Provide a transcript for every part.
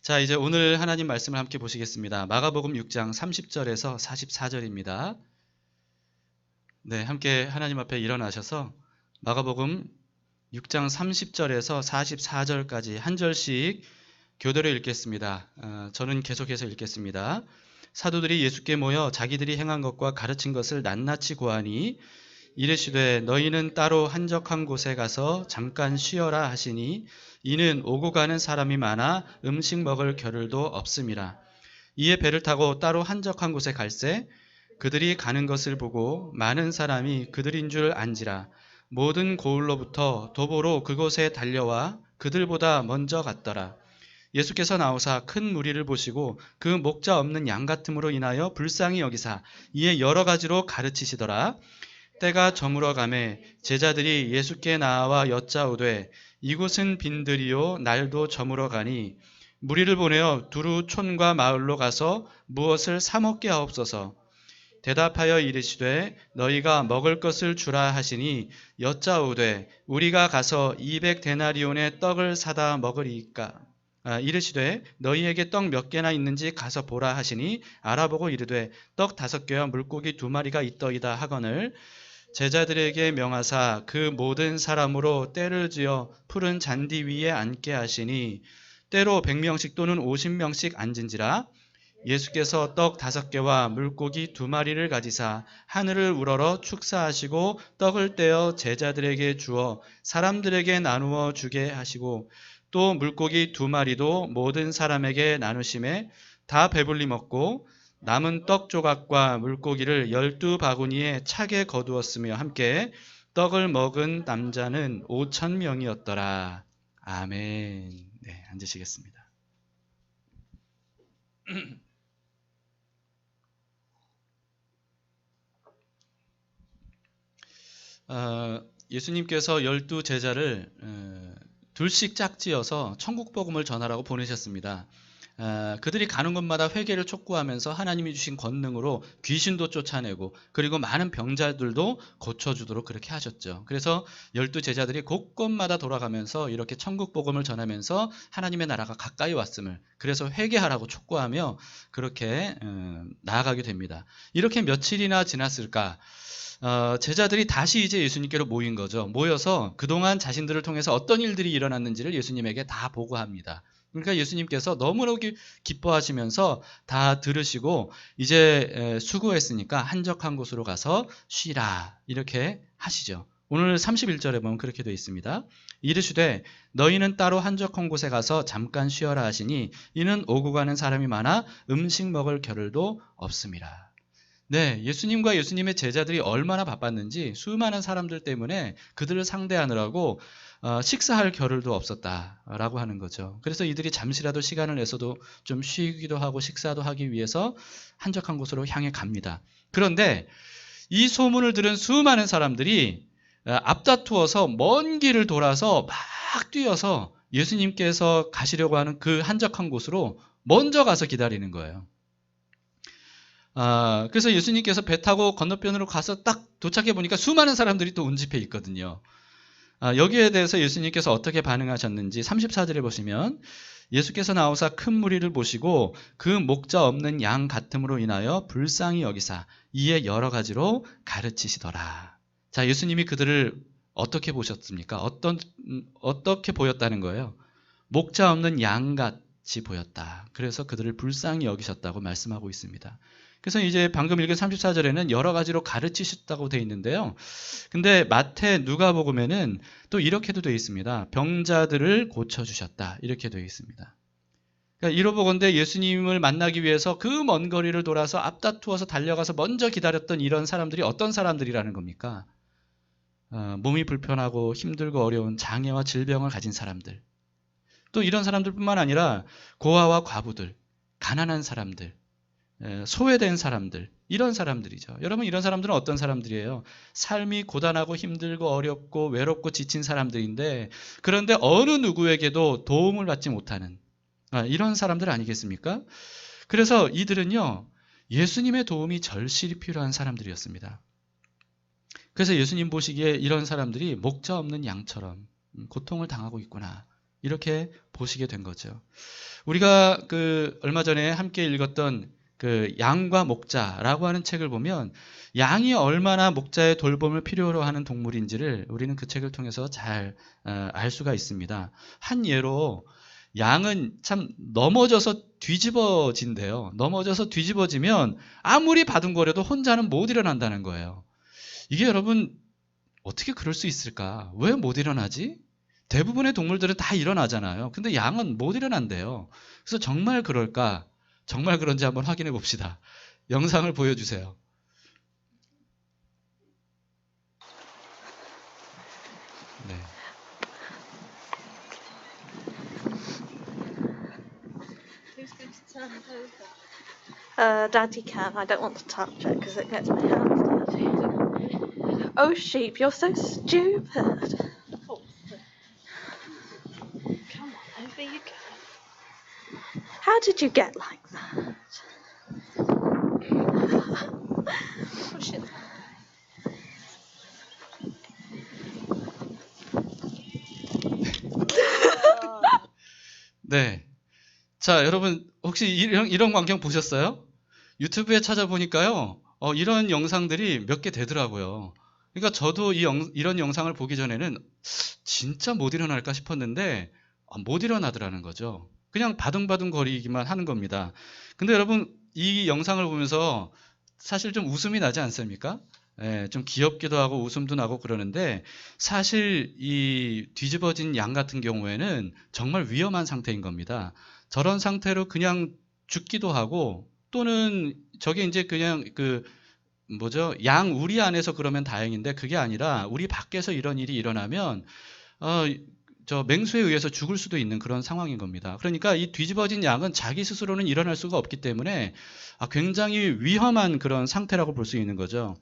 자, 이제 오늘 하나님 말씀을 함께 보시겠습니다. 마가복음 6장 30절에서 44절입니다. 네, 함께 하나님 앞에 일어나셔서 마가복음 6장 30절에서 44절까지 한 절씩 교대로 읽겠습니다. 저는 계속해서 읽겠습니다. 사도들이 예수께 모여 자기들이 행한 것과 가르친 것을 낱낱이 고하니 이르시되 너희는 따로 한적한 곳에 가서 잠깐 쉬어라 하시니 이는 오고 가는 사람이 많아 음식 먹을 겨를도 없음이라. 이에 배를 타고 따로 한적한 곳에 갈새 그들이 가는 것을 보고 많은 사람이 그들인 줄 안지라. 모든 고을로부터 도보로 그곳에 달려와 그들보다 먼저 갔더라. 예수께서 나오사 큰 무리를 보시고 그 목자 없는 양 같음으로 인하여 불쌍히 여기사 이에 여러 가지로 가르치시더라. 때가 저물어 가매 제자들이 예수께 나와 여짜오되 이곳은 빈들이요 날도 저물어 가니 무리를 보내어 두루 촌과 마을로 가서 무엇을 사 먹게 하옵소서. 대답하여 이르시되 너희가 먹을 것을 주라 하시니 여짜오되 우리가 가서 200데나리온의 떡을 사다 먹으리이까. 이르시되 너희에게 떡 몇 개나 있는지 가서 보라 하시니 알아보고 이르되 떡 5개와 물고기 2마리가 있더이다 하거늘 제자들에게 명하사 그 모든 사람으로 떼를 지어 푸른 잔디 위에 앉게 하시니 때로 100명씩 또는 50명씩 앉은지라. 예수께서 떡 5개와 물고기 2마리를 가지사 하늘을 우러러 축사하시고 떡을 떼어 제자들에게 주어 사람들에게 나누어 주게 하시고 또 물고기 2마리도 모든 사람에게 나누심에 다 배불리 먹고 남은 떡 조각과 물고기를 12바구니에 차게 거두었으며 함께 떡을 먹은 남자는 5,000명이었더라. 아멘. 네, 앉으시겠습니다. 예수님께서 12제자를 둘씩 짝지어서 천국 복음을 전하라고 보내셨습니다. 그들이 가는 곳마다 회개를 촉구하면서 하나님이 주신 권능으로 귀신도 쫓아내고 그리고 많은 병자들도 고쳐주도록 그렇게 하셨죠. 그래서 12제자들이 곳곳마다 돌아가면서 이렇게 천국 복음을 전하면서 하나님의 나라가 가까이 왔음을, 그래서 회개하라고 촉구하며 그렇게 나아가게 됩니다. 이렇게 며칠이나 지났을까? 제자들이 다시 이제 예수님께로 모인 거죠. 모여서 그동안 자신들을 통해서 어떤 일들이 일어났는지를 예수님에게 다 보고합니다. 그러니까 예수님께서 너무나 기뻐하시면서 다 들으시고 이제 수고했으니까 한적한 곳으로 가서 쉬라 이렇게 하시죠. 오늘 31절에 보면 그렇게 되어 있습니다. 이르시되 너희는 따로 한적한 곳에 가서 잠깐 쉬어라 하시니 이는 오고 가는 사람이 많아 음식 먹을 겨를도 없음이라. 네, 예수님과 예수님의 제자들이 얼마나 바빴는지 수많은 사람들 때문에 그들을 상대하느라고 식사할 겨를도 없었다라고 하는 거죠. 그래서 이들이 잠시라도 시간을 내서도 좀 쉬기도 하고 식사도 하기 위해서 한적한 곳으로 향해 갑니다. 그런데 이 소문을 들은 수많은 사람들이 앞다투어서 먼 길을 돌아서 막 뛰어서 예수님께서 가시려고 하는 그 한적한 곳으로 먼저 가서 기다리는 거예요. 그래서 예수님께서 배 타고 건너편으로 가서 딱 도착해 보니까 수많은 사람들이 또 운집해 있거든요. 여기에 대해서 예수님께서 어떻게 반응하셨는지 34절에 보시면 예수께서 나오사 큰 무리를 보시고 그 목자 없는 양 같음으로 인하여 불쌍히 여기사 이에 여러 가지로 가르치시더라. 자, 예수님이 그들을 어떻게 보셨습니까? 어떻게 보였다는 거예요? 목자 없는 양같이 보였다. 그래서 그들을 불쌍히 여기셨다고 말씀하고 있습니다. 그래서 이제 방금 읽은 34절에는 여러 가지로 가르치셨다고 되어 있는데요. 근데 마태 누가복음에는 또 이렇게도 되어 있습니다. 병자들을 고쳐주셨다. 이렇게 되어 있습니다. 그러니까 이로보건대 예수님을 만나기 위해서 그 먼 거리를 돌아서 앞다투어서 달려가서 먼저 기다렸던 이런 사람들이 어떤 사람들이라는 겁니까? 몸이 불편하고 힘들고 어려운 장애와 질병을 가진 사람들. 또 이런 사람들뿐만 아니라 고아와 과부들, 가난한 사람들, 소외된 사람들, 이런 사람들이죠. 여러분, 이런 사람들은 어떤 사람들이에요? 삶이 고단하고 힘들고 어렵고 외롭고 지친 사람들인데 그런데 어느 누구에게도 도움을 받지 못하는 이런 사람들 아니겠습니까? 그래서 이들은요, 예수님의 도움이 절실히 필요한 사람들이었습니다. 그래서 예수님 보시기에 이런 사람들이 목자 없는 양처럼 고통을 당하고 있구나, 이렇게 보시게 된 거죠. 우리가 얼마 전에 함께 읽었던 양과 목자라고 하는 책을 보면 양이 얼마나 목자의 돌봄을 필요로 하는 동물인지를 우리는 그 책을 통해서 잘 알 수가 있습니다. 한 예로 양은 참 넘어져서 뒤집어진대요. 넘어져서 뒤집어지면 아무리 바둥거려도 혼자는 못 일어난다는 거예요. 이게 여러분 어떻게 그럴 수 있을까? 왜 못 일어나지? 대부분의 동물들은 다 일어나잖아요. 근데 양은 못 일어난대요. 그래서 정말 그럴까? 정말 그런지 한번 확인해 봅시다. 영상을 보여주세요. 네. Who's going to turn it over? Daddy can. I don't want to touch it because it gets my hands dirty. Oh, sheep, you're so stupid. Come on, over you go. How did you get like that? Push it. 네. 자, 여러분 혹시 이런 광경 보셨어요? 유튜브에 찾아보니까요. 이런 영상들이 몇 개 되더라고요. 그러니까 저도 이런 영상을 보기 전에는 진짜 못 일어날까 싶었는데 못 일어나더라는 거죠. 그냥 바둥바둥 거리기만 하는 겁니다. 근데 여러분 이 영상을 보면서 사실 좀 웃음이 나지 않습니까? 예, 좀 귀엽기도 하고 웃음도 나고 그러는데 사실 이 뒤집어진 양 같은 경우에는 정말 위험한 상태인 겁니다. 저런 상태로 그냥 죽기도 하고 또는 저게 이제 그냥 양 우리 안에서 그러면 다행인데 그게 아니라 우리 밖에서 이런 일이 일어나면 저 맹수에 의해서 죽을 수도 있는 그런 상황인 겁니다. 그러니까 이 뒤집어진 양은 자기 스스로는 일어날 수가 없기 때문에 굉장히 위험한 그런 상태라고 볼 수 있는 거죠.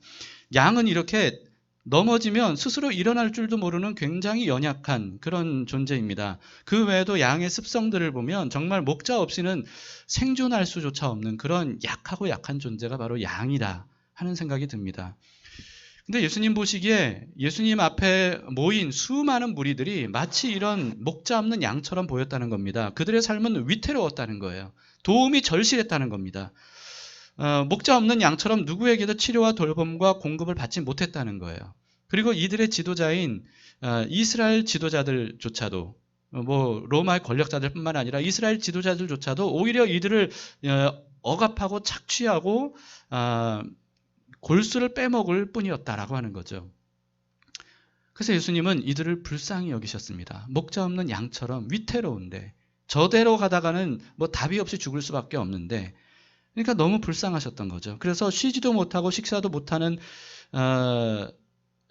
양은 이렇게 넘어지면 스스로 일어날 줄도 모르는 굉장히 연약한 그런 존재입니다. 그 외에도 양의 습성들을 보면 정말 목자 없이는 생존할 수조차 없는 그런 약하고 약한 존재가 바로 양이다 하는 생각이 듭니다. 근데 예수님 보시기에 예수님 앞에 모인 수많은 무리들이 마치 이런 목자 없는 양처럼 보였다는 겁니다. 그들의 삶은 위태로웠다는 거예요. 도움이 절실했다는 겁니다. 목자 없는 양처럼 누구에게도 치료와 돌봄과 공급을 받지 못했다는 거예요. 그리고 이들의 지도자인 이스라엘 지도자들조차도 로마의 권력자들뿐만 아니라 이스라엘 지도자들조차도 오히려 이들을 억압하고 착취하고 골수를 빼먹을 뿐이었다라고 하는 거죠. 그래서 예수님은 이들을 불쌍히 여기셨습니다. 목자 없는 양처럼 위태로운데 저대로 가다가는 답이 없이 죽을 수밖에 없는데 그러니까 너무 불쌍하셨던 거죠. 그래서 쉬지도 못하고 식사도 못하는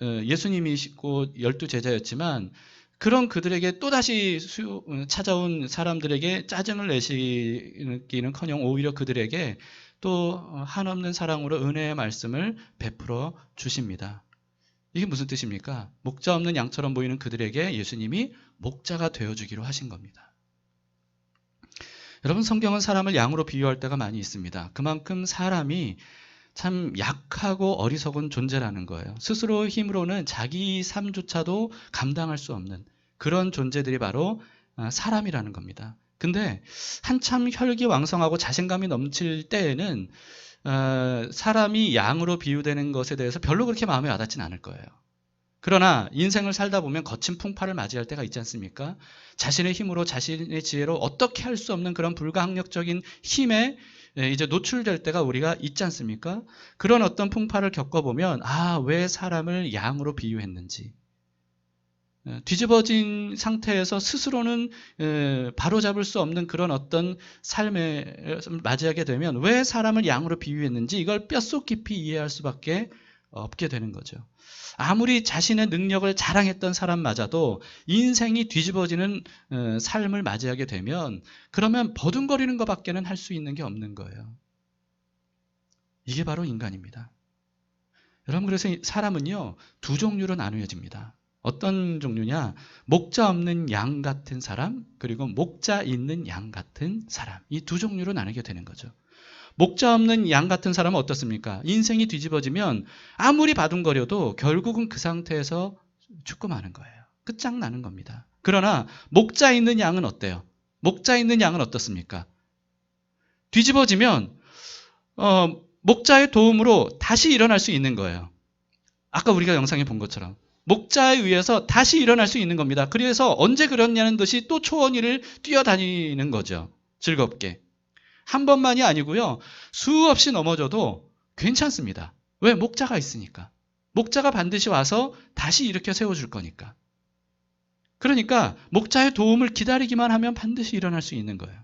예수님이시고 12제자였지만 그런 그들에게 또다시 찾아온 사람들에게 짜증을 내시기는커녕 오히려 그들에게 또 한없는 사랑으로 은혜의 말씀을 베풀어 주십니다. 이게 무슨 뜻입니까? 목자 없는 양처럼 보이는 그들에게 예수님이 목자가 되어주기로 하신 겁니다. 여러분 성경은 사람을 양으로 비유할 때가 많이 있습니다. 그만큼 사람이 참 약하고 어리석은 존재라는 거예요. 스스로 힘으로는 자기 삶조차도 감당할 수 없는 그런 존재들이 바로 사람이라는 겁니다. 근데 한참 혈기왕성하고 자신감이 넘칠 때에는 사람이 양으로 비유되는 것에 대해서 별로 그렇게 마음에 와닿진 않을 거예요. 그러나 인생을 살다 보면 거친 풍파를 맞이할 때가 있지 않습니까? 자신의 힘으로 자신의 지혜로 어떻게 할 수 없는 그런 불가항력적인 힘에 이제 노출될 때가 우리가 있지 않습니까? 그런 어떤 풍파를 겪어보면 왜 사람을 양으로 비유했는지 뒤집어진 상태에서 스스로는 바로잡을 수 없는 그런 어떤 삶을 맞이하게 되면 왜 사람을 양으로 비유했는지 이걸 뼛속 깊이 이해할 수밖에 없게 되는 거죠. 아무리 자신의 능력을 자랑했던 사람마저도 인생이 뒤집어지는 삶을 맞이하게 되면 그러면 버둥거리는 것밖에는 할 수 있는 게 없는 거예요. 이게 바로 인간입니다. 여러분 그래서 사람은요 두 종류로 나누어집니다. 어떤 종류냐? 목자 없는 양 같은 사람 그리고 목자 있는 양 같은 사람 이 두 종류로 나누게 되는 거죠. 목자 없는 양 같은 사람은 어떻습니까? 인생이 뒤집어지면 아무리 바둥거려도 결국은 그 상태에서 죽고 마는 거예요. 끝장나는 겁니다. 그러나 목자 있는 양은 어때요? 목자 있는 양은 어떻습니까? 뒤집어지면 목자의 도움으로 다시 일어날 수 있는 거예요. 아까 우리가 영상에 본 것처럼 목자에 의해서 다시 일어날 수 있는 겁니다. 그래서 언제 그랬냐는 듯이 또 초원위를 뛰어다니는 거죠. 즐겁게. 한 번만이 아니고요. 수없이 넘어져도 괜찮습니다. 왜? 목자가 있으니까. 목자가 반드시 와서 다시 일으켜 세워줄 거니까. 그러니까 목자의 도움을 기다리기만 하면 반드시 일어날 수 있는 거예요.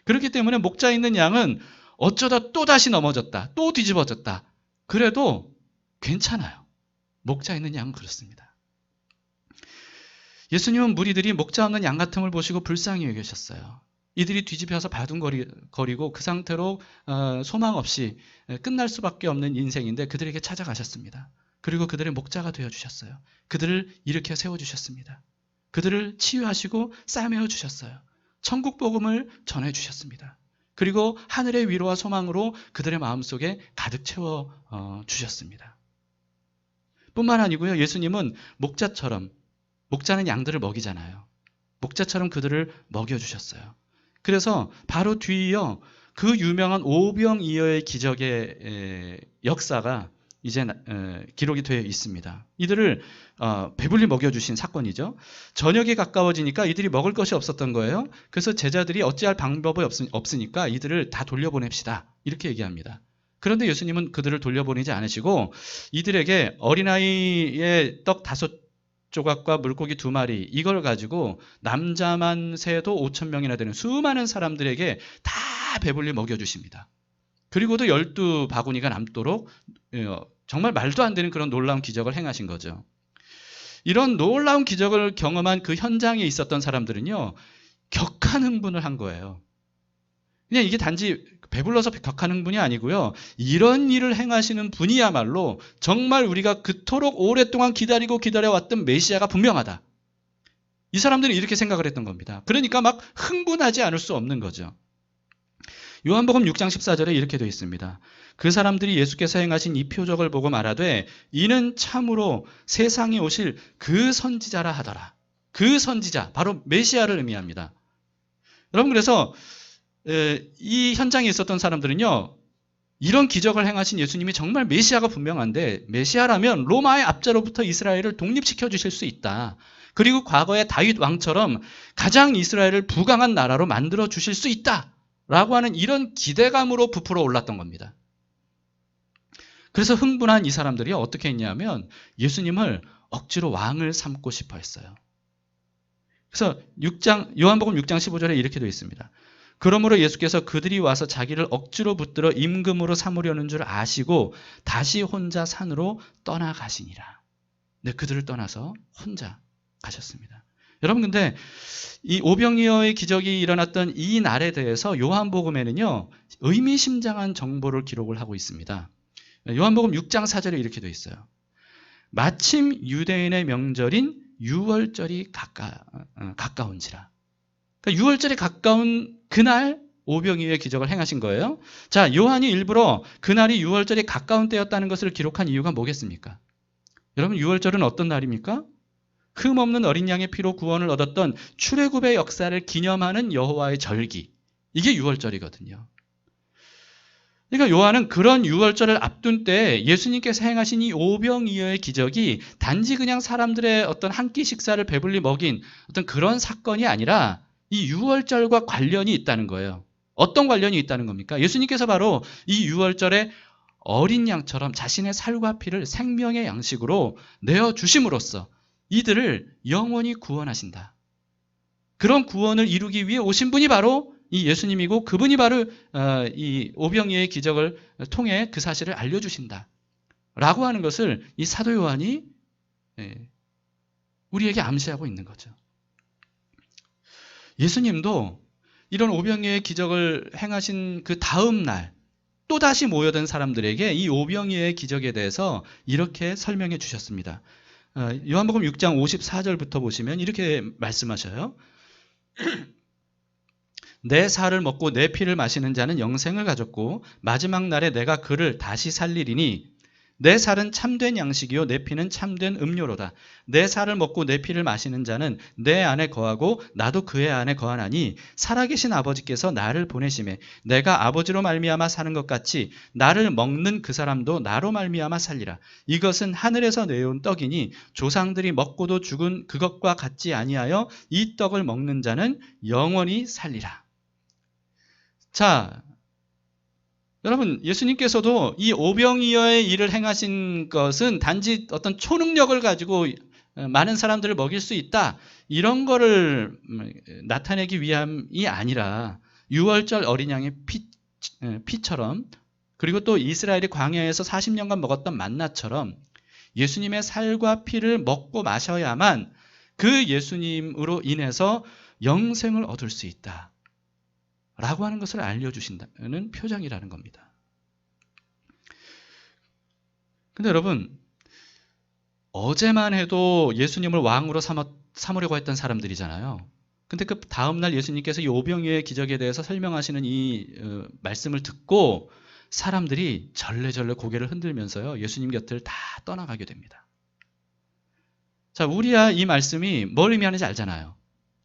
그렇기 때문에 목자 있는 양은 어쩌다 또 다시 넘어졌다. 또 뒤집어졌다. 그래도 괜찮아요. 목자 있는 양은 그렇습니다. 예수님은 무리들이 목자 없는 양 같음을 보시고 불쌍히 여기셨어요. 이들이 뒤집혀서 바둥거리고 그 상태로 소망 없이 끝날 수밖에 없는 인생인데 그들에게 찾아가셨습니다. 그리고 그들의 목자가 되어주셨어요. 그들을 일으켜 세워주셨습니다. 그들을 치유하시고 싸매어 주셨어요. 천국 복음을 전해주셨습니다. 그리고 하늘의 위로와 소망으로 그들의 마음속에 가득 채워 주셨습니다. 뿐만 아니고요. 예수님은 목자처럼, 목자는 양들을 먹이잖아요. 목자처럼 그들을 먹여주셨어요. 그래서 바로 뒤이어 그 유명한 오병이어의 기적의 역사가 이제 기록이 되어 있습니다. 이들을 배불리 먹여주신 사건이죠. 저녁이 가까워지니까 이들이 먹을 것이 없었던 거예요. 그래서 제자들이 어찌할 방법이 없으니까 이들을 다 돌려보냅시다. 이렇게 얘기합니다. 그런데 예수님은 그들을 돌려보내지 않으시고 이들에게 어린아이의 떡 5조각과 물고기 2마리 이걸 가지고 남자만 세도 5,000명이나 되는 수많은 사람들에게 다 배불리 먹여주십니다. 그리고도 12바구니가 남도록 정말 말도 안 되는 그런 놀라운 기적을 행하신 거죠. 이런 놀라운 기적을 경험한 그 현장에 있었던 사람들은요. 격한 흥분을 한 거예요. 그냥 이게 단지 배불러서 격한 흥분이 아니고요. 이런 일을 행하시는 분이야말로 정말 우리가 그토록 오랫동안 기다려왔던 메시아가 분명하다. 이 사람들은 이렇게 생각을 했던 겁니다. 그러니까 막 흥분하지 않을 수 없는 거죠. 요한복음 6장 14절에 이렇게 되어 있습니다. 그 사람들이 예수께서 행하신 이 표적을 보고 말하되 이는 참으로 세상에 오실 그 선지자라 하더라. 그 선지자, 바로 메시아를 의미합니다. 여러분 그래서 이 현장에 있었던 사람들은요. 이런 기적을 행하신 예수님이 정말 메시아가 분명한데 메시아라면 로마의 압제로부터 이스라엘을 독립시켜 주실 수 있다. 그리고 과거의 다윗 왕처럼 가장 이스라엘을 부강한 나라로 만들어 주실 수 있다. 라고 하는 이런 기대감으로 부풀어 올랐던 겁니다. 그래서 흥분한 이 사람들이 어떻게 했냐면 예수님을 억지로 왕을 삼고 싶어 했어요. 그래서 요한복음 6장 15절에 이렇게 되어 있습니다. 그러므로 예수께서 그들이 와서 자기를 억지로 붙들어 임금으로 삼으려는 줄 아시고 다시 혼자 산으로 떠나가시니라. 네, 그들을 떠나서 혼자 가셨습니다. 여러분 근데 이 오병이어의 기적이 일어났던 이 날에 대해서 요한복음에는요. 의미심장한 정보를 기록을 하고 있습니다. 요한복음 6장 4절에 이렇게 되어 있어요. 마침 유대인의 명절인 유월절이 가까운지라. 그러니까 유월절에 가까운 그날 오병이어의 기적을 행하신 거예요. 자, 요한이 일부러 그날이 유월절이 가까운 때였다는 것을 기록한 이유가 뭐겠습니까? 여러분 유월절은 어떤 날입니까? 흠없는 어린 양의 피로 구원을 얻었던 출애굽의 역사를 기념하는 여호와의 절기. 이게 유월절이거든요. 그러니까 요한은 그런 유월절을 앞둔 때 예수님께서 행하신 이 오병이어의 기적이 단지 그냥 사람들의 어떤 한 끼 식사를 배불리 먹인 어떤 그런 사건이 아니라 이 유월절과 관련이 있다는 거예요. 어떤 관련이 있다는 겁니까? 예수님께서 바로 이 유월절에 어린 양처럼 자신의 살과 피를 생명의 양식으로 내어주심으로써 이들을 영원히 구원하신다. 그런 구원을 이루기 위해 오신 분이 바로 이 예수님이고 그분이 바로 이 오병이어의 기적을 통해 그 사실을 알려주신다. 라고 하는 것을 이 사도 요한이 우리에게 암시하고 있는 거죠. 예수님도 이런 오병이어의 기적을 행하신 그 다음 날 또다시 모여든 사람들에게 이 오병이어의 기적에 대해서 이렇게 설명해 주셨습니다. 요한복음 6장 54절부터 보시면 이렇게 말씀하셔요. 내 살을 먹고 내 피를 마시는 자는 영생을 가졌고 마지막 날에 내가 그를 다시 살리리니 내 살은 참된 양식이요 내 피는 참된 음료로다. 내 살을 먹고 내 피를 마시는 자는 내 안에 거하고 나도 그의 안에 거하나니 살아계신 아버지께서 나를 보내심에 내가 아버지로 말미암아 사는 것 같이 나를 먹는 그 사람도 나로 말미암아 살리라. 이것은 하늘에서 내려온 떡이니 조상들이 먹고도 죽은 그것과 같지 아니하여 이 떡을 먹는 자는 영원히 살리라. 자, 여러분, 예수님께서도 이 오병이어의 일을 행하신 것은 단지 어떤 초능력을 가지고 많은 사람들을 먹일 수 있다, 이런 거를 나타내기 위함이 아니라 유월절 어린 양의 피처럼, 그리고 또 이스라엘이 광야에서 40년간 먹었던 만나처럼 예수님의 살과 피를 먹고 마셔야만 그 예수님으로 인해서 영생을 얻을 수 있다 라고 하는 것을 알려주신다는 표정이라는 겁니다. 근데 여러분, 어제만 해도 예수님을 왕으로 삼으려고 했던 사람들이잖아요. 근데 그 다음날 예수님께서 이 오병이어의 기적에 대해서 설명하시는 이 말씀을 듣고 사람들이 절레절레 고개를 흔들면서요, 예수님 곁을 다 떠나가게 됩니다. 자, 우리야 이 말씀이 뭘 의미하는지 알잖아요.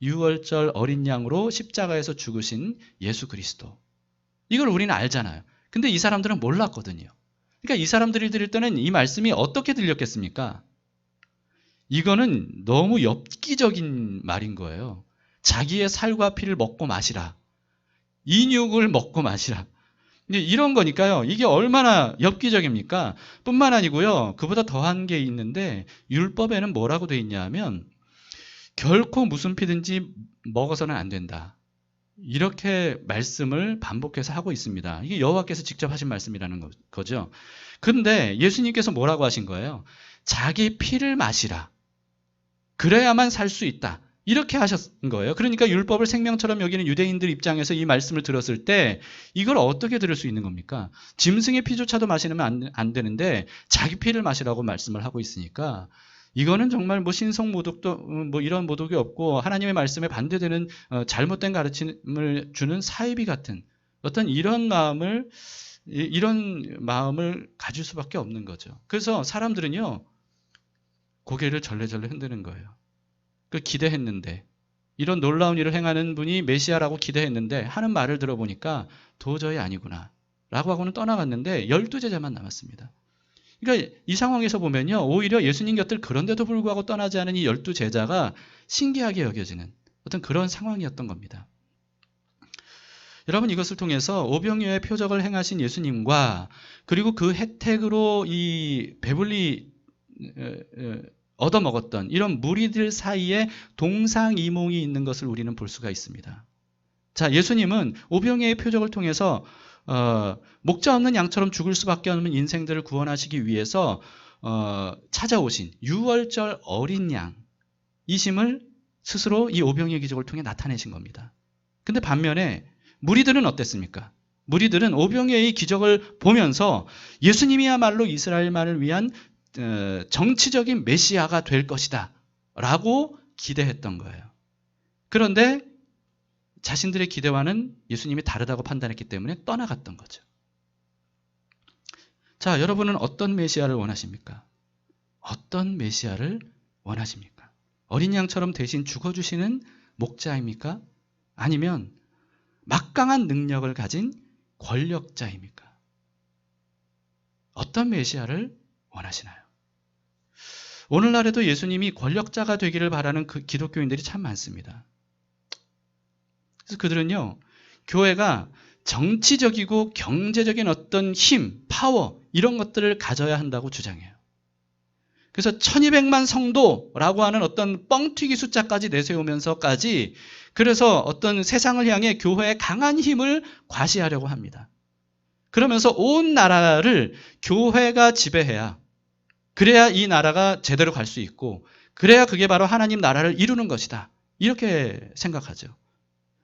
유월절 어린 양으로 십자가에서 죽으신 예수 그리스도. 이걸 우리는 알잖아요. 근데 이 사람들은 몰랐거든요. 그러니까 이 사람들이 들을 때는 이 말씀이 어떻게 들렸겠습니까? 이거는 너무 엽기적인 말인 거예요. 자기의 살과 피를 먹고 마시라. 인육을 먹고 마시라. 이런 거니까요. 이게 얼마나 엽기적입니까? 뿐만 아니고요. 그보다 더한 게 있는데 율법에는 뭐라고 돼 있냐 하면 결코 무슨 피든지 먹어서는 안 된다. 이렇게 말씀을 반복해서 하고 있습니다. 이게 여호와께서 직접 하신 말씀이라는 거죠. 그런데 예수님께서 뭐라고 하신 거예요? 자기 피를 마시라. 그래야만 살 수 있다. 이렇게 하신 거예요. 그러니까 율법을 생명처럼 여기는 유대인들 입장에서 이 말씀을 들었을 때 이걸 어떻게 들을 수 있는 겁니까? 짐승의 피조차도 마시면 안 되는데 자기 피를 마시라고 말씀을 하고 있으니까 이거는 정말 뭐 신성 모독도 뭐 이런 모독이 없고 하나님의 말씀에 반대되는 잘못된 가르침을 주는 사이비 같은 어떤 이런 마음을 가질 수밖에 없는 거죠. 그래서 사람들은요, 고개를 절레절레 흔드는 거예요. 그 기대했는데, 이런 놀라운 일을 행하는 분이 메시아라고 기대했는데 하는 말을 들어보니까 도저히 아니구나 라고 하고는 떠나갔는데 12제자만 남았습니다. 그러니까 이 상황에서 보면요, 오히려 예수님 곁을 그런데도 불구하고 떠나지 않은 이 12제자가 신기하게 여겨지는 어떤 그런 상황이었던 겁니다. 여러분, 이것을 통해서 오병이어의 표적을 행하신 예수님과 그리고 그 혜택으로 이 배불리 얻어먹었던 이런 무리들 사이에 동상이몽이 있는 것을 우리는 볼 수가 있습니다. 자, 예수님은 오병이어의 표적을 통해서 목자 없는 양처럼 죽을 수밖에 없는 인생들을 구원하시기 위해서 찾아오신 유월절 어린 양이심을 스스로 이 오병이어 기적을 통해 나타내신 겁니다. 근데 반면에 무리들은 어땠습니까? 무리들은 오병이어의 기적을 보면서 예수님이야말로 이스라엘만을 위한 정치적인 메시아가 될 것이다 라고 기대했던 거예요. 그런데 자신들의 기대와는 예수님이 다르다고 판단했기 때문에 떠나갔던 거죠. 자, 여러분은 어떤 메시아를 원하십니까? 어떤 메시아를 원하십니까? 어린 양처럼 대신 죽어주시는 목자입니까? 아니면 막강한 능력을 가진 권력자입니까? 어떤 메시아를 원하시나요? 오늘날에도 예수님이 권력자가 되기를 바라는 그 기독교인들이 참 많습니다. 그래서 그들은요, 교회가 정치적이고 경제적인 어떤 힘, 파워 이런 것들을 가져야 한다고 주장해요. 그래서 1200만 성도라고 하는 어떤 뻥튀기 숫자까지 내세우면서까지 그래서 어떤 세상을 향해 교회의 강한 힘을 과시하려고 합니다. 그러면서 온 나라를 교회가 지배해야, 그래야 이 나라가 제대로 갈 수 있고 그래야 그게 바로 하나님 나라를 이루는 것이다. 이렇게 생각하죠.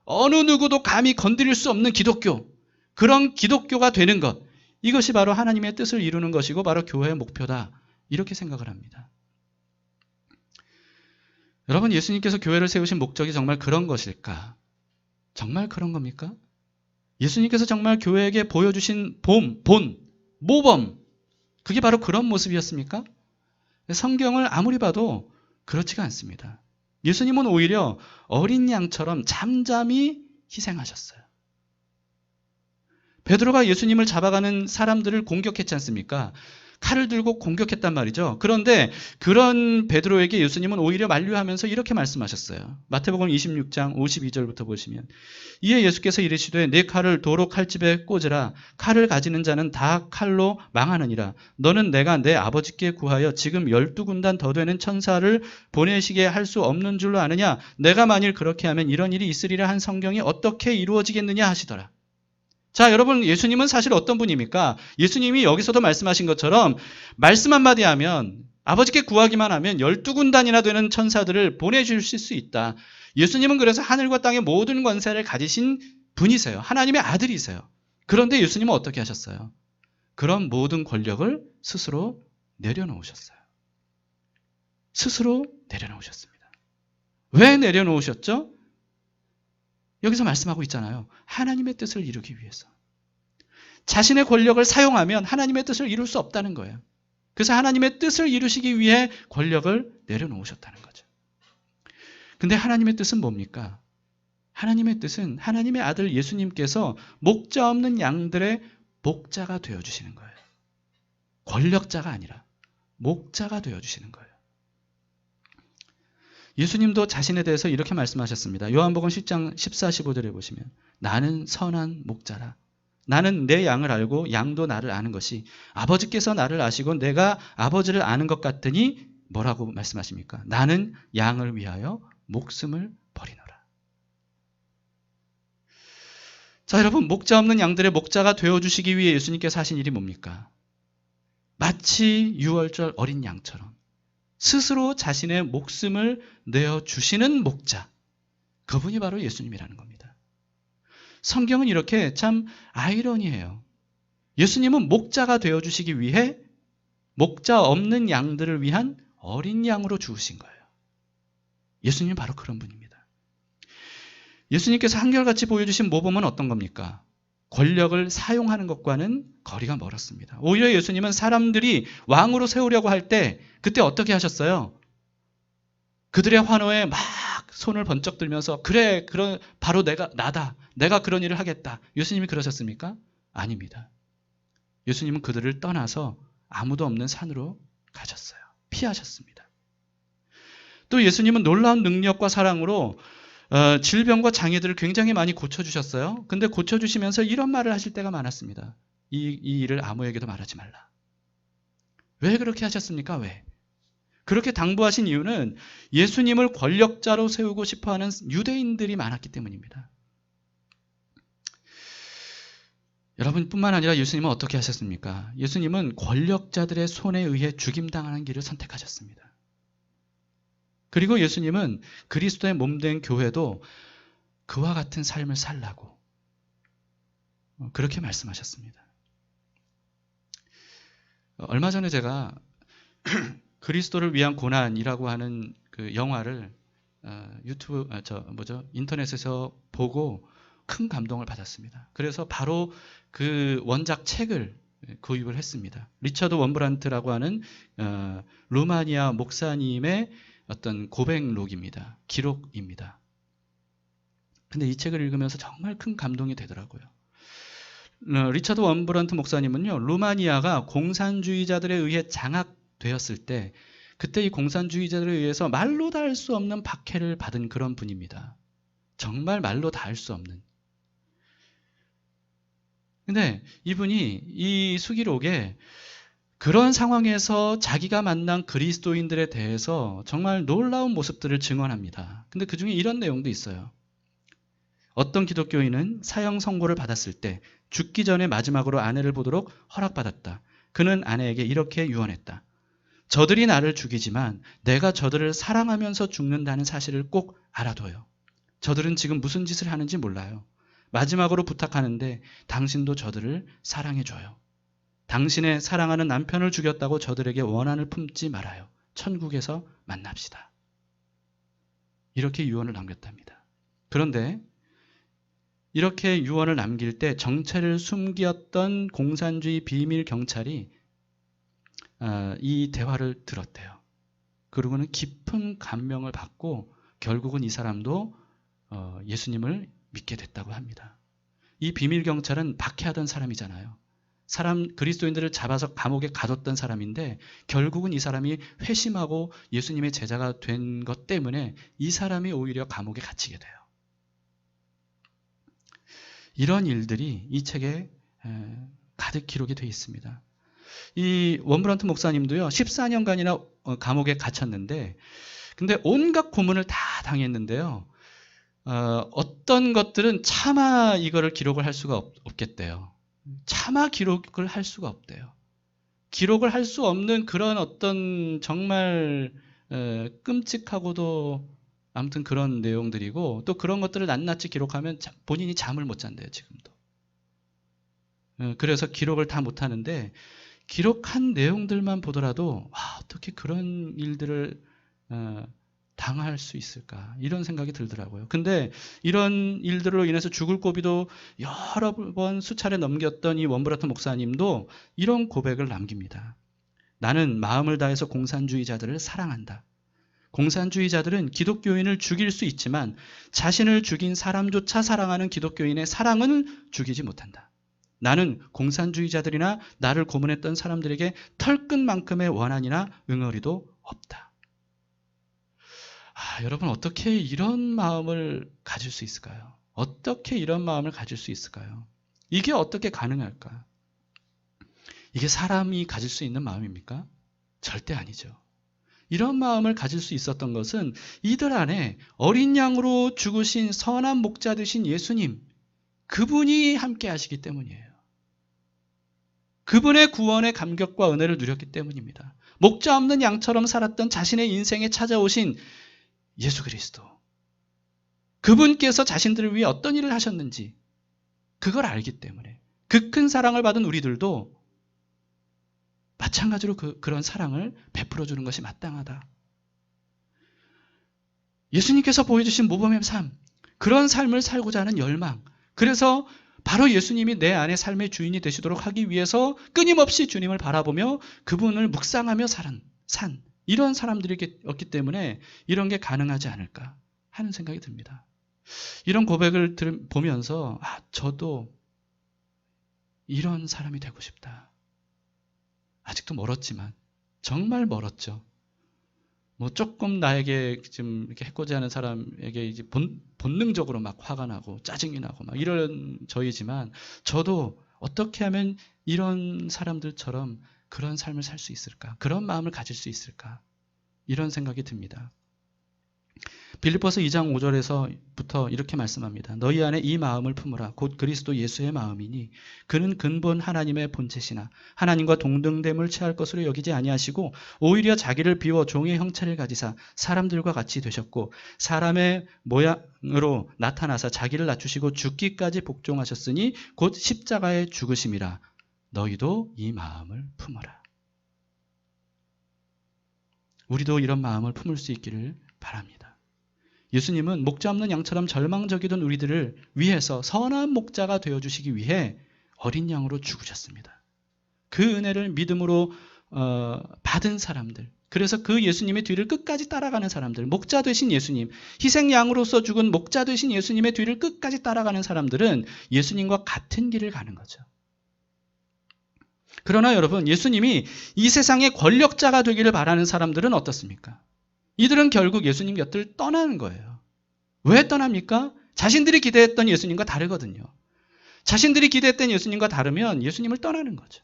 어느 누구도 감히 건드릴 수 없는 기독교, 그런 기독교가 되는 것, 이것이 바로 하나님의 뜻을 이루는 것이고 바로 교회의 목표다. 이렇게 생각을 합니다. 여러분, 예수님께서 교회를 세우신 목적이 정말 그런 것일까? 정말 그런 겁니까? 예수님께서 정말 교회에게 보여주신 모범, 그게 바로 그런 모습이었습니까? 성경을 아무리 봐도 그렇지가 않습니다. 예수님은 오히려 어린 양처럼 잠잠히 희생하셨어요. 베드로가 예수님을 잡아가는 사람들을 공격했지 않습니까? 칼을 들고 공격했단 말이죠. 그런데 그런 베드로에게 예수님은 오히려 만류하면서 이렇게 말씀하셨어요. 마태복음 26장 52절부터 보시면 이에 예수께서 이르시되 네 칼을 도로 칼집에 꽂으라. 칼을 가지는 자는 다 칼로 망하느니라. 너는 내가 내 아버지께 구하여 지금 12군단 더 되는 천사를 보내시게 할 수 없는 줄로 아느냐. 내가 만일 그렇게 하면 이런 일이 있으리라 한 성경이 어떻게 이루어지겠느냐 하시더라. 자, 여러분, 예수님은 사실 어떤 분입니까? 예수님이 여기서도 말씀하신 것처럼 말씀 한마디 하면 아버지께 구하기만 하면 12군단이나 되는 천사들을 보내주실 수 있다. 예수님은 그래서 하늘과 땅의 모든 권세를 가지신 분이세요. 하나님의 아들이세요. 그런데 예수님은 어떻게 하셨어요? 그런 모든 권력을 스스로 내려놓으셨어요. 스스로 내려놓으셨습니다. 왜 내려놓으셨죠? 여기서 말씀하고 있잖아요. 하나님의 뜻을 이루기 위해서. 자신의 권력을 사용하면 하나님의 뜻을 이룰 수 없다는 거예요. 그래서 하나님의 뜻을 이루시기 위해 권력을 내려놓으셨다는 거죠. 근데 하나님의 뜻은 뭡니까? 하나님의 뜻은 하나님의 아들 예수님께서 목자 없는 양들의 목자가 되어주시는 거예요. 권력자가 아니라 목자가 되어주시는 거예요. 예수님도 자신에 대해서 이렇게 말씀하셨습니다. 요한복음 10장 14, 15절에 보시면 나는 선한 목자라. 나는 내 양을 알고 양도 나를 아는 것이 아버지께서 나를 아시고 내가 아버지를 아는 것 같으니 뭐라고 말씀하십니까? 나는 양을 위하여 목숨을 버리노라. 자, 여러분, 목자 없는 양들의 목자가 되어주시기 위해 예수님께서 하신 일이 뭡니까? 마치 유월절 어린 양처럼 스스로 자신의 목숨을 내어주시는 목자. 그분이 바로 예수님이라는 겁니다. 성경은 이렇게 참 아이러니해요. 예수님은 목자가 되어주시기 위해 목자 없는 양들을 위한 어린 양으로 죽으신 거예요. 예수님은 바로 그런 분입니다. 예수님께서 한결같이 보여주신 모범은 어떤 겁니까? 권력을 사용하는 것과는 거리가 멀었습니다. 오히려 예수님은 사람들이 왕으로 세우려고 할 때 그때 어떻게 하셨어요? 그들의 환호에 막 손을 번쩍 들면서 그래, 그런 바로 나다. 내가 그런 일을 하겠다. 예수님이 그러셨습니까? 아닙니다. 예수님은 그들을 떠나서 아무도 없는 산으로 가셨어요. 피하셨습니다. 또 예수님은 놀라운 능력과 사랑으로 질병과 장애들을 굉장히 많이 고쳐주셨어요. 근데 고쳐주시면서 이런 말을 하실 때가 많았습니다. 이 일을 아무에게도 말하지 말라. 왜 그렇게 하셨습니까? 왜? 그렇게 당부하신 이유는 예수님을 권력자로 세우고 싶어하는 유대인들이 많았기 때문입니다. 여러분뿐만 아니라 예수님은 어떻게 하셨습니까? 예수님은 권력자들의 손에 의해 죽임당하는 길을 선택하셨습니다. 그리고 예수님은 그리스도의 몸된 교회도 그와 같은 삶을 살라고 그렇게 말씀하셨습니다. 얼마 전에 제가 그리스도를 위한 고난이라고 하는 그 영화를 인터넷에서 보고 큰 감동을 받았습니다. 그래서 바로 그 원작 책을 구입을 했습니다. 리처드 원브란트라고 하는 루마니아 목사님의 어떤 고백록입니다. 기록입니다. 근데 이 책을 읽으면서 정말 큰 감동이 되더라고요. 리처드 원브란트 목사님은요, 루마니아가 공산주의자들에 의해 장악되었을 때 그때 이 공산주의자들에 의해서 말로 다 할 수 없는 박해를 받은 그런 분입니다. 정말 말로 다 할 수 없는. 근데 이분이 이 수기록에 그런 상황에서 자기가 만난 그리스도인들에 대해서 정말 놀라운 모습들을 증언합니다. 근데 그 중에 이런 내용도 있어요. 어떤 기독교인은 사형 선고를 받았을 때 죽기 전에 마지막으로 아내를 보도록 허락받았다. 그는 아내에게 이렇게 유언했다. 저들이 나를 죽이지만 내가 저들을 사랑하면서 죽는다는 사실을 꼭 알아둬요. 저들은 지금 무슨 짓을 하는지 몰라요. 마지막으로 부탁하는데 당신도 저들을 사랑해줘요. 당신의 사랑하는 남편을 죽였다고 저들에게 원한을 품지 말아요. 천국에서 만납시다. 이렇게 유언을 남겼답니다. 그런데 이렇게 유언을 남길 때 정체를 숨겼던 공산주의 비밀 경찰이 이 대화를 들었대요. 그리고는 깊은 감명을 받고 결국은 이 사람도 예수님을 믿게 됐다고 합니다. 이 비밀 경찰은 박해하던 사람이잖아요. 그리스도인들을 잡아서 감옥에 가뒀던 사람인데 결국은 이 사람이 회심하고 예수님의 제자가 된 것 때문에 이 사람이 오히려 감옥에 갇히게 돼요. 이런 일들이 이 책에 가득 기록이 되어 있습니다. 이 원브런트 목사님도요, 14년간이나 감옥에 갇혔는데, 근데 온갖 고문을 다 당했는데요, 어떤 것들은 차마 이거를 기록을 할 수가 없겠대요. 차마 기록을 할 수가 없대요. 기록을 할 수 없는 그런 어떤 정말 끔찍하고도 아무튼 그런 내용들이고, 또 그런 것들을 낱낱이 기록하면 본인이 잠을 못 잔대요, 지금도. 그래서 기록을 다 못하는데, 기록한 내용들만 보더라도 어떻게 그런 일들을 당할 수 있을까, 이런 생각이 들더라고요. 근데 이런 일들로 인해서 죽을 고비도 여러 번 수차례 넘겼던 이 원브라트 목사님도 이런 고백을 남깁니다. 나는 마음을 다해서 공산주의자들을 사랑한다. 공산주의자들은 기독교인을 죽일 수 있지만 자신을 죽인 사람조차 사랑하는 기독교인의 사랑은 죽이지 못한다. 나는 공산주의자들이나 나를 고문했던 사람들에게 털끝만큼의 원한이나 응어리도 없다. 여러분, 어떻게 이런 마음을 가질 수 있을까요? 어떻게 이런 마음을 가질 수 있을까요? 이게 어떻게 가능할까? 이게 사람이 가질 수 있는 마음입니까? 절대 아니죠. 이런 마음을 가질 수 있었던 것은 이들 안에 어린 양으로 죽으신 선한 목자 되신 예수님, 그분이 함께 하시기 때문이에요. 그분의 구원의 감격과 은혜를 누렸기 때문입니다. 목자 없는 양처럼 살았던 자신의 인생에 찾아오신 예수 그리스도, 그분께서 자신들을 위해 어떤 일을 하셨는지 그걸 알기 때문에 그 큰 사랑을 받은 우리들도 마찬가지로 그런 사랑을 베풀어 주는 것이 마땅하다. 예수님께서 보여주신 모범의 삶, 그런 삶을 살고자 하는 열망, 그래서 바로 예수님이 내 안에 삶의 주인이 되시도록 하기 위해서 끊임없이 주님을 바라보며 그분을 묵상하며 산 이런 사람들이었기 때문에 이런 게 가능하지 않을까 하는 생각이 듭니다. 이런 고백을 보면서 저도 이런 사람이 되고 싶다. 아직도 멀었지만, 정말 멀었죠. 조금 나에게 좀 이렇게 해코지 하는 사람에게 이제 본능적으로 막 화가 나고 짜증이 나고 막 이런 저이지만, 저도 어떻게 하면 이런 사람들처럼 그런 삶을 살 수 있을까? 그런 마음을 가질 수 있을까? 이런 생각이 듭니다. 빌립보서 2장 5절에서부터 이렇게 말씀합니다. 너희 안에 이 마음을 품으라. 곧 그리스도 예수의 마음이니 그는 근본 하나님의 본체시나 하나님과 동등됨을 취할 것으로 여기지 아니하시고 오히려 자기를 비워 종의 형체를 가지사 사람들과 같이 되셨고 사람의 모양으로 나타나사 자기를 낮추시고 죽기까지 복종하셨으니 곧 십자가에 죽으심이라. 너희도 이 마음을 품으라. 우리도 이런 마음을 품을 수 있기를 바랍니다. 예수님은 목자 없는 양처럼 절망적이던 우리들을 위해서 선한 목자가 되어주시기 위해 어린 양으로 죽으셨습니다. 그 은혜를 믿음으로 받은 사람들, 그래서 그 예수님의 뒤를 끝까지 따라가는 사람들, 목자 되신 예수님, 희생양으로서 죽은 목자 되신 예수님의 뒤를 끝까지 따라가는 사람들은 예수님과 같은 길을 가는 거죠. 그러나 여러분, 예수님이 이 세상의 권력자가 되기를 바라는 사람들은 어떻습니까? 이들은 결국 예수님 곁을 떠나는 거예요. 왜 떠납니까? 자신들이 기대했던 예수님과 다르거든요. 자신들이 기대했던 예수님과 다르면 예수님을 떠나는 거죠.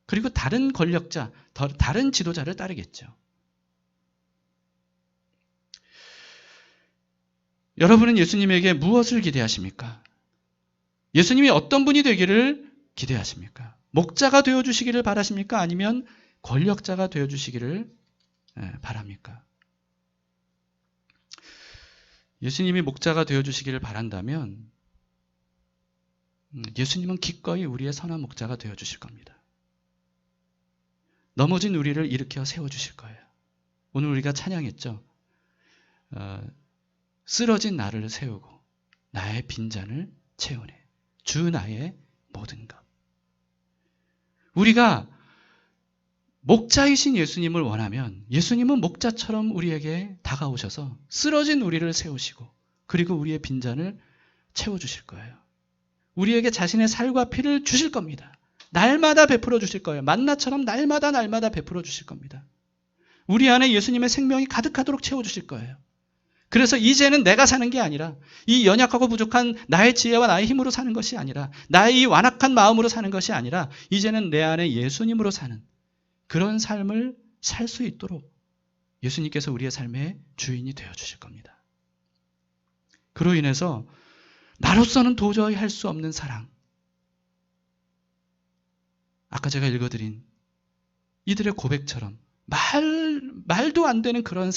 그리고 다른 권력자, 다른 지도자를 따르겠죠. 여러분은 예수님에게 무엇을 기대하십니까? 예수님이 어떤 분이 되기를 기대하십니까? 목자가 되어주시기를 바라십니까? 아니면 권력자가 되어주시기를 바랍니까? 예수님이 목자가 되어주시기를 바란다면 예수님은 기꺼이 우리의 선한 목자가 되어주실 겁니다. 넘어진 우리를 일으켜 세워주실 거예요. 오늘 우리가 찬양했죠. 쓰러진 나를 세우고 나의 빈잔을 채우네. 주 나의 모든 것. 우리가 목자이신 예수님을 원하면 예수님은 목자처럼 우리에게 다가오셔서 쓰러진 우리를 세우시고 그리고 우리의 빈잔을 채워주실 거예요. 우리에게 자신의 살과 피를 주실 겁니다. 날마다 베풀어 주실 거예요. 만나처럼 날마다 베풀어 주실 겁니다. 우리 안에 예수님의 생명이 가득하도록 채워주실 거예요. 그래서 이제는 내가 사는 게 아니라 이 연약하고 부족한 나의 지혜와 나의 힘으로 사는 것이 아니라 나의 이 완악한 마음으로 사는 것이 아니라 이제는 내 안에 예수님으로 사는 그런 삶을 살 수 있도록 예수님께서 우리의 삶의 주인이 되어주실 겁니다. 그로 인해서 나로서는 도저히 할 수 없는 사랑, 아까 제가 읽어드린 이들의 고백처럼 말도 안 되는 그런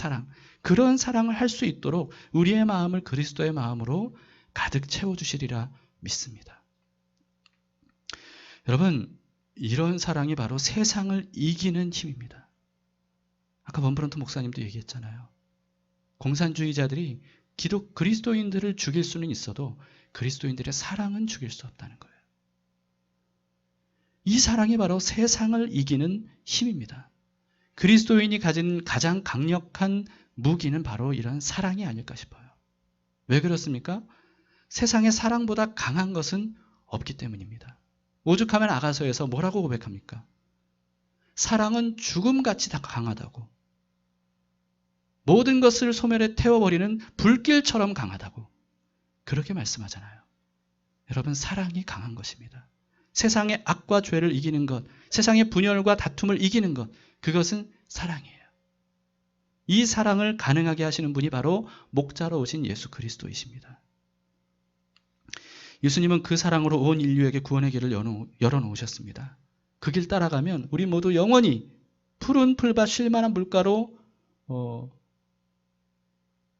사랑을 할 수 있도록 우리의 마음을 그리스도의 마음으로 가득 채워주시리라 믿습니다. 여러분, 이런 사랑이 바로 세상을 이기는 힘입니다. 아까 범브런트 목사님도 얘기했잖아요. 공산주의자들이 그리스도인들을 죽일 수는 있어도 그리스도인들의 사랑은 죽일 수 없다는 거예요. 이 사랑이 바로 세상을 이기는 힘입니다. 그리스도인이 가진 가장 강력한 무기는 바로 이런 사랑이 아닐까 싶어요. 왜 그렇습니까? 세상의 사랑보다 강한 것은 없기 때문입니다. 오죽하면 아가서에서 뭐라고 고백합니까? 사랑은 죽음같이 다 강하다고. 모든 것을 소멸에 태워버리는 불길처럼 강하다고. 그렇게 말씀하잖아요. 여러분, 사랑이 강한 것입니다. 세상의 악과 죄를 이기는 것, 세상의 분열과 다툼을 이기는 것, 그것은 사랑이에요. 이 사랑을 가능하게 하시는 분이 바로 목자로 오신 예수 그리스도이십니다. 예수님은 그 사랑으로 온 인류에게 구원의 길을 열어놓으셨습니다. 그 길 따라가면 우리 모두 영원히 푸른 풀밭 쉴만한 물가로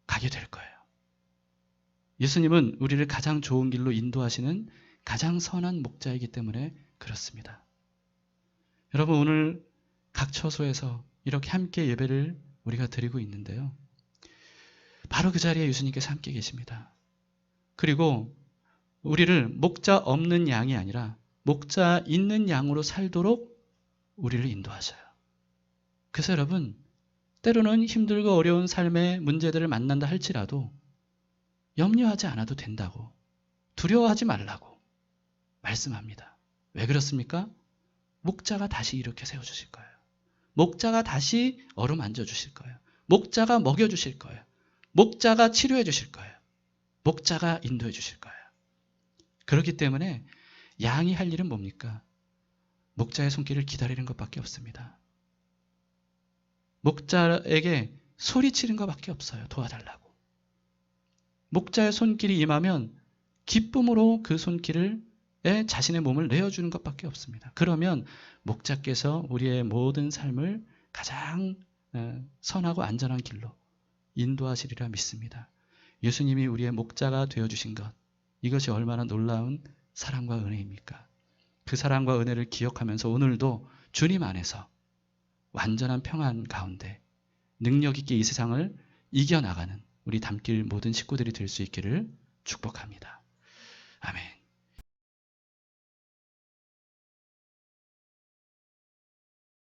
가게 될 거예요. 예수님은 우리를 가장 좋은 길로 인도하시는 가장 선한 목자이기 때문에 그렇습니다. 여러분, 오늘 각 처소에서 이렇게 함께 예배를 우리가 드리고 있는데요. 바로 그 자리에 예수님께서 함께 계십니다. 그리고 우리를 목자 없는 양이 아니라 목자 있는 양으로 살도록 우리를 인도하셔요. 그래서 여러분, 때로는 힘들고 어려운 삶의 문제들을 만난다 할지라도 염려하지 않아도 된다고, 두려워하지 말라고 말씀합니다. 왜 그렇습니까? 목자가 다시 이렇게 세워주실 거예요. 목자가 다시 어루만져 주실 거예요. 목자가 먹여주실 거예요. 목자가 치료해 주실 거예요. 목자가 인도해 주실 거예요. 그렇기 때문에 양이 할 일은 뭡니까? 목자의 손길을 기다리는 것밖에 없습니다. 목자에게 소리치는 것밖에 없어요. 도와달라고. 목자의 손길이 임하면 기쁨으로 그 손길에 자신의 몸을 내어주는 것밖에 없습니다. 그러면 목자께서 우리의 모든 삶을 가장 선하고 안전한 길로 인도하시리라 믿습니다. 예수님이 우리의 목자가 되어주신 것, 이것이 얼마나 놀라운 사랑과 은혜입니까? 그 사랑과 은혜를 기억하면서 오늘도 주님 안에서 완전한 평안 가운데 능력 있게 이 세상을 이겨나가는 우리 담길 모든 식구들이 될 수 있기를 축복합니다. 아멘.